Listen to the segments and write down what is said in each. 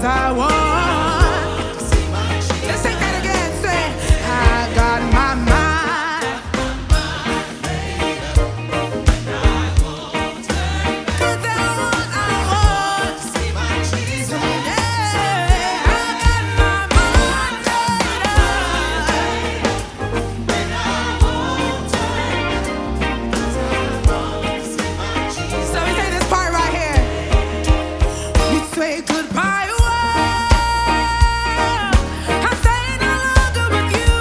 'cause I want to see my Jesus. Let's take that again. Say, I got my mind made up, and I won't turn back. 'Cause I want to see my Jesus. Yeah, I got my mind made up, and I won't turn back. 'Cause I want to see my Jesus. So we say this part right here. We say goodbye, world. I'm staying no longer with you.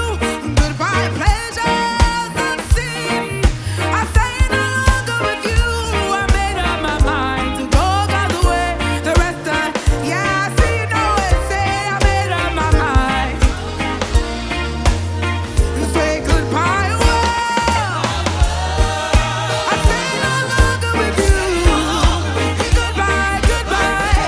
Goodbye, pleasures unseen. I'm staying no longer with you. I made up my mind to go God's way. The rest of, yeah, I see you know it. Say I made up my mind. You say goodbye, world. I'm staying no longer with you. Goodbye, goodbye.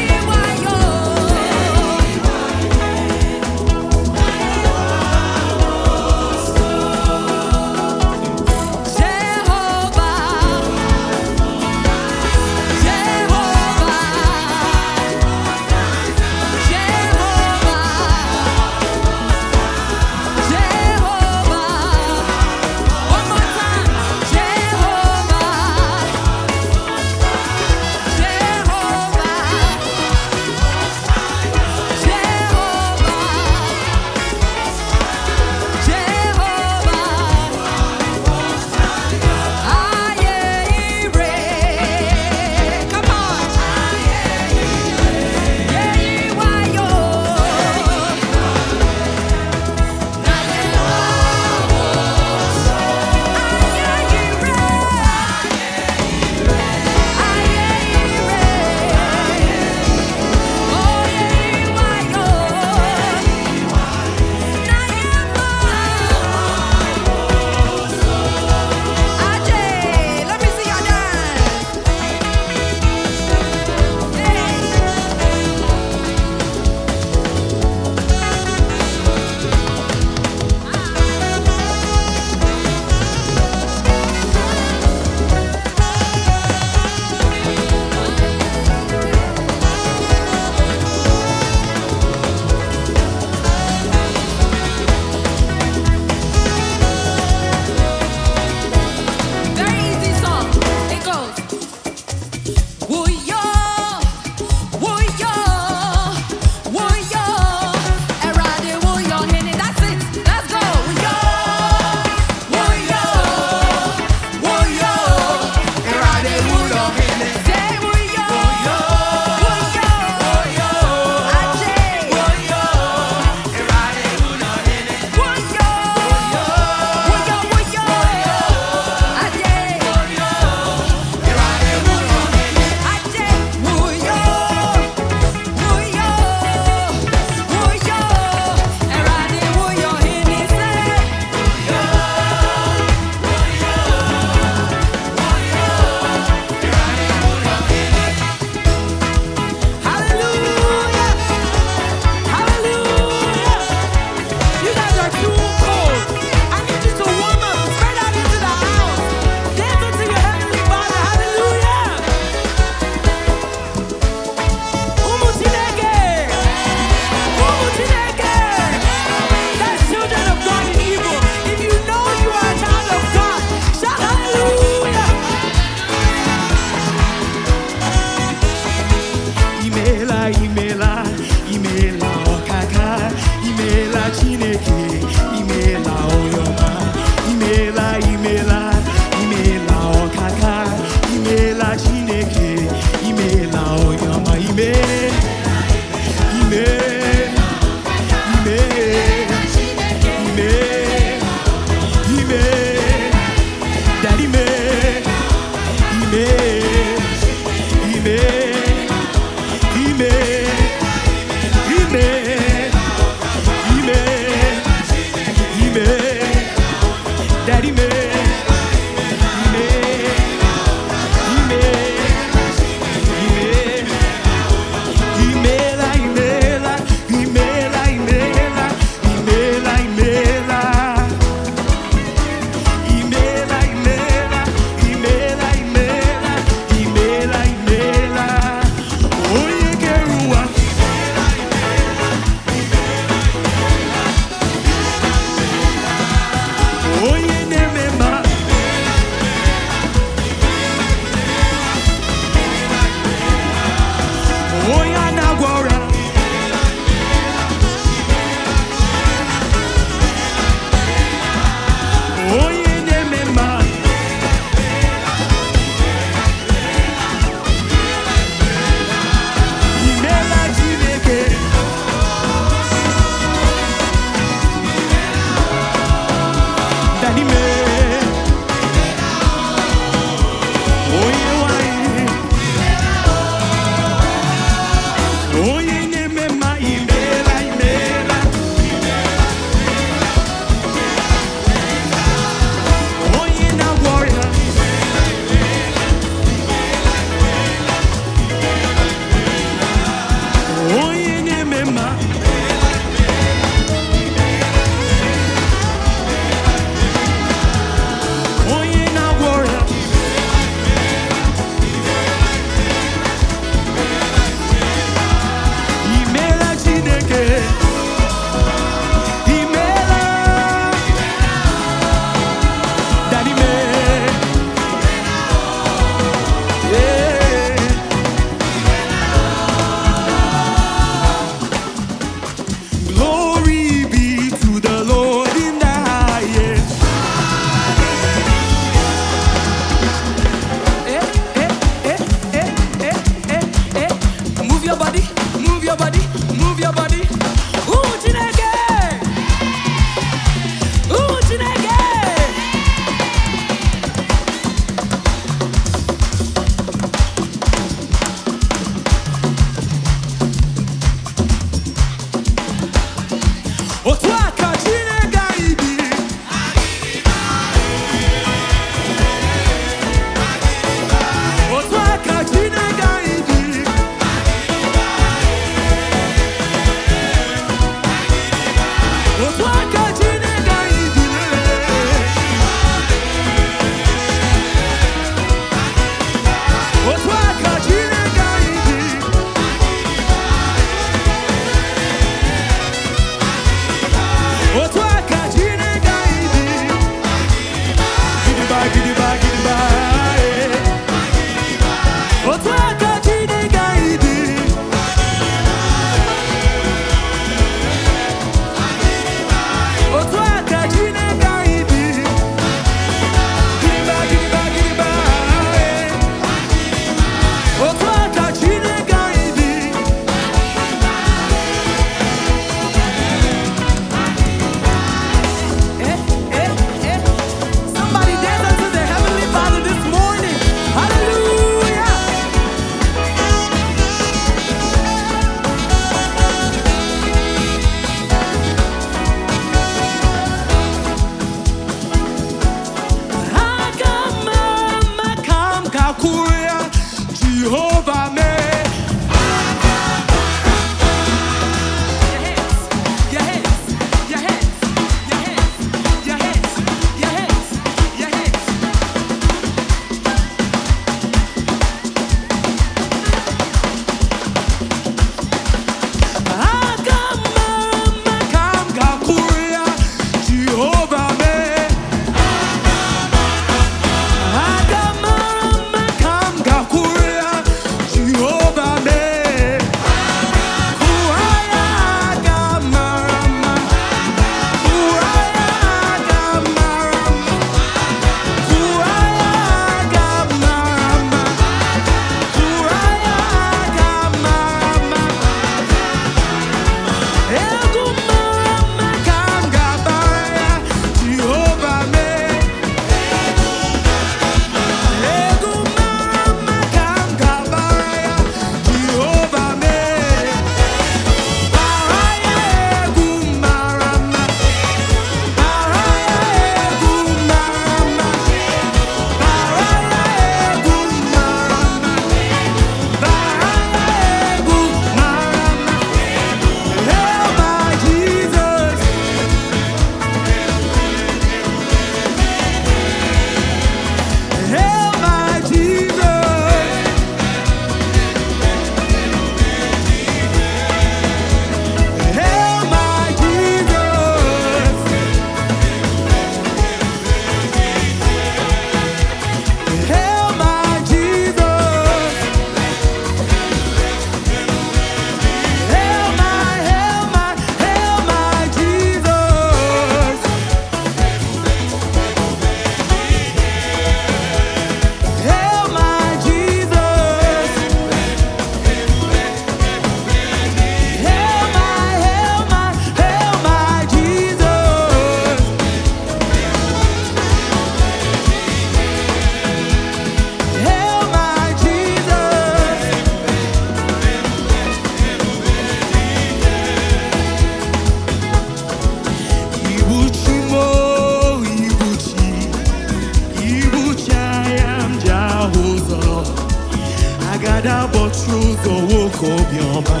woko bioma.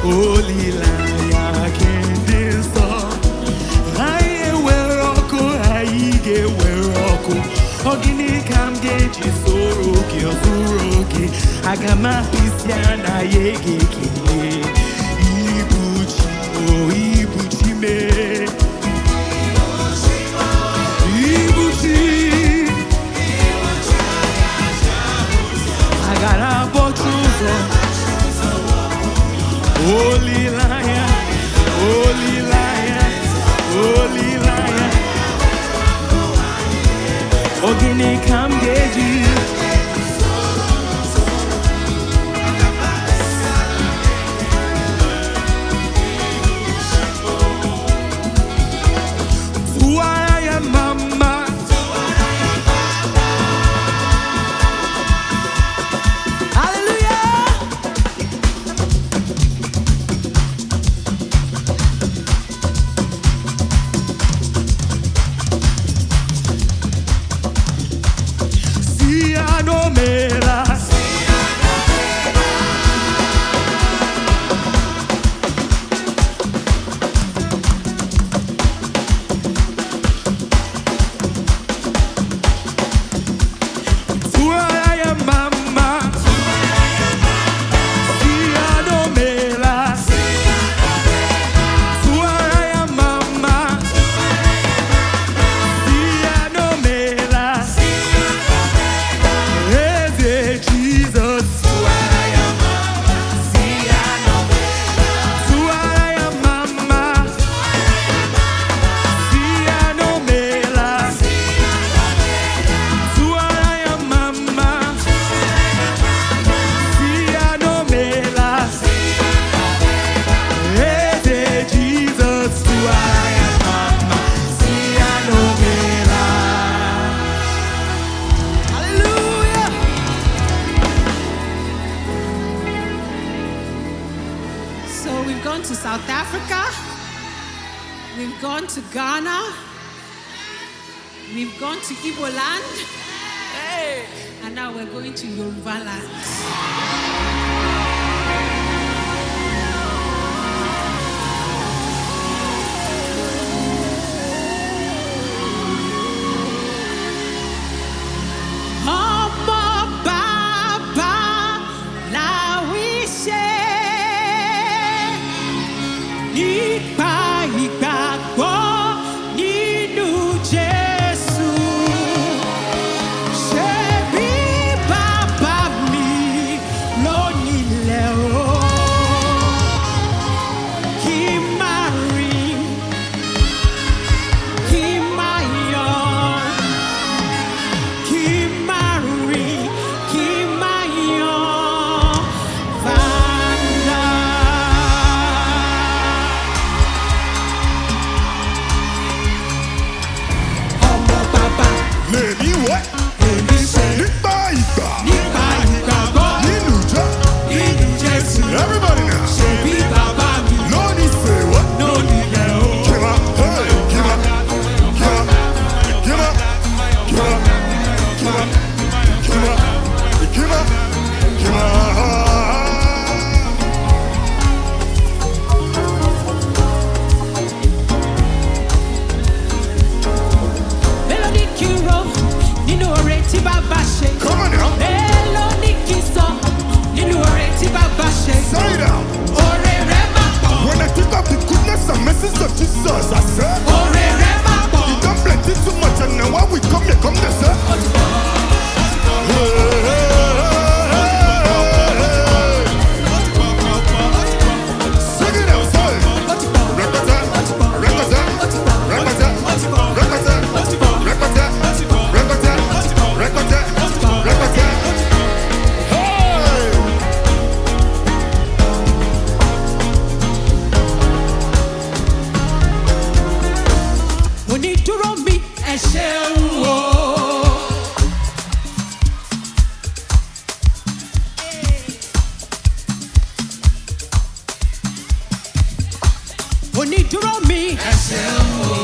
Olila ya kendiso. Aye weroko, aige weroko. Ogini kamgeji soroki ozuroki. Agama hisiana yegeki. Ibuchi o ibuchi me. Ibuchi. I got a bottle. Holy lion, holy lion, holy lion. Ogini kamgeji. Tuaya mama. Hallelujah. Siano mera. Tuaya mama. Siano mera. Tuaya mama. Siano mera. Hey, Jesus. Tuaya mama. Siano mera. Tuaya mama. Siano mera. Tuaya mama. Siano mera. Hey, Jesus. Tuaya mama. Siano mera. Hallelujah. So we've gone to South Africa, we've gone to Ghana, we've gone to Igbo land, and now we're going to Yoruba land. Ọmọ bàbá la wí ṣe nípa ìgbàgbọ́ nínú Jésù. Ṣé bí bàbá mi ló nílẹ̀ o? Kí n máa rìn, kí n máa yọ̀. Kimari, Kimayo, Vanda. Ọmọ bàbá, Lèmi wẹ́, èmi ṣe nípa ìgbà, nípa ìgbàgbọ́ nínú jẹ́. nínú Jésù. Everybody now. Ṣé bí bàbá mi Lónìí sèwọ́. ló nílẹ̀ o? Give up, hey, give up, give up, give up, give up, give up, give up, give up, give up. Melody kí n ro nínú oore tí bàbá ṣe. Come on now. Melody kí n sọ nínú oore tí bàbá ṣe. Say it out. Oore rẹ̀ máa pọ̀. When I think of the goodness and mercies of Jesus, I say, Oore rẹ̀ máa pọ̀. He done plenty too much, and now when we come here, come to say, hey, hey, hey, hey. Sing it out, say, represent, represent, represent, represent, represent, represent, represent, represent. Hey! Onídúró mi ẹ ṣeun o. Onídúró mi ẹ ṣeun o.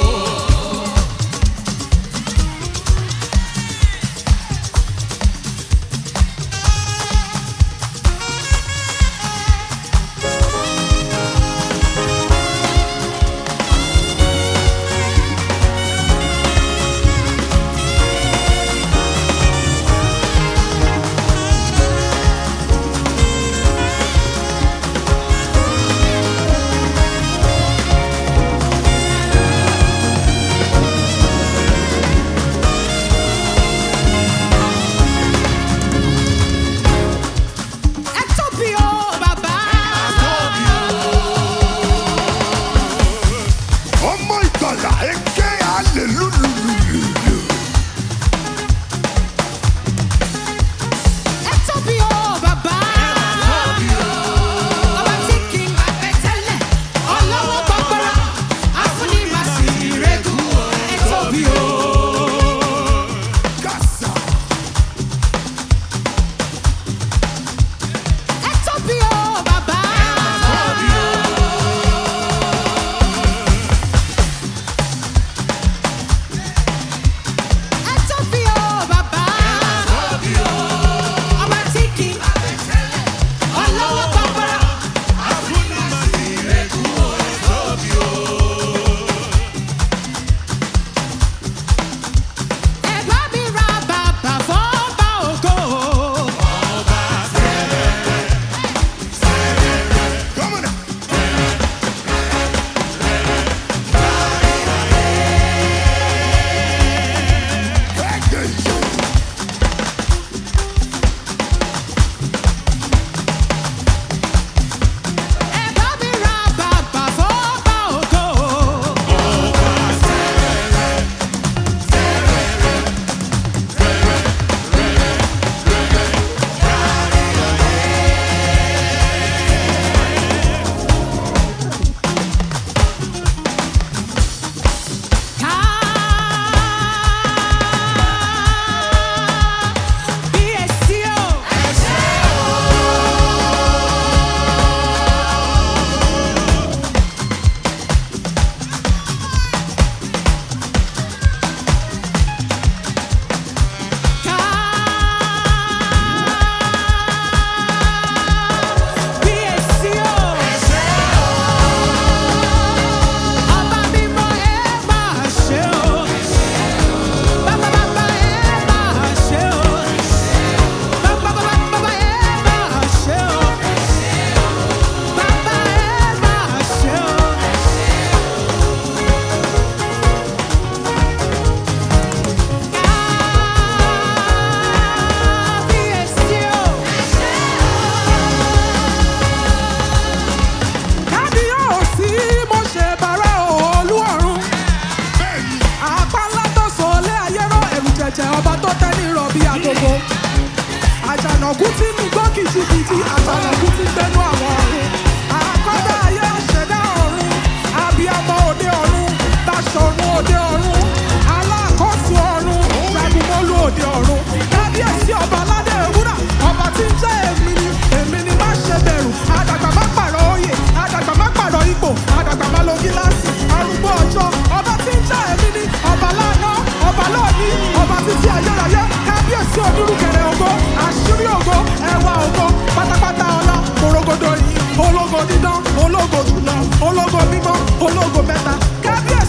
àjànàkú tí mi gbọ́ kìjikìji àjànàkú tí gbẹnu àwọn ọ̀run. Àkọ́dá ayé ṣẹ̀dá ọ̀run, abiyamọ òde ọ̀run, Báṣọ̀run òde ọ̀run, alákòóso ọ̀run, Ṣàgùnmọ́lú òde ọ̀run. Kábíyèsí ọba aládé ewúrà, ọba tí ń jẹ́ èmi ni má ṣe bẹ̀rù. Àdàgbà má pààrọ̀ oyè, àdàgbà má pààrọ̀ ipò, àdàgbà má lo gíláàsì, arúgbó ọjọ́. Ọba tí ń jẹ́ èmi ni ọba lánàá, ọba lónìí, ọba títí ayérayé. Kábíyèsí onírúkẹrẹ ògo, àṣírí ògo, ẹwà ògo, pátápátá ọlá, korogodo yìí, ológo dídán, ológo jùlọ, ológo mímọ́, ológo mẹ́ta. Kábíyèsí.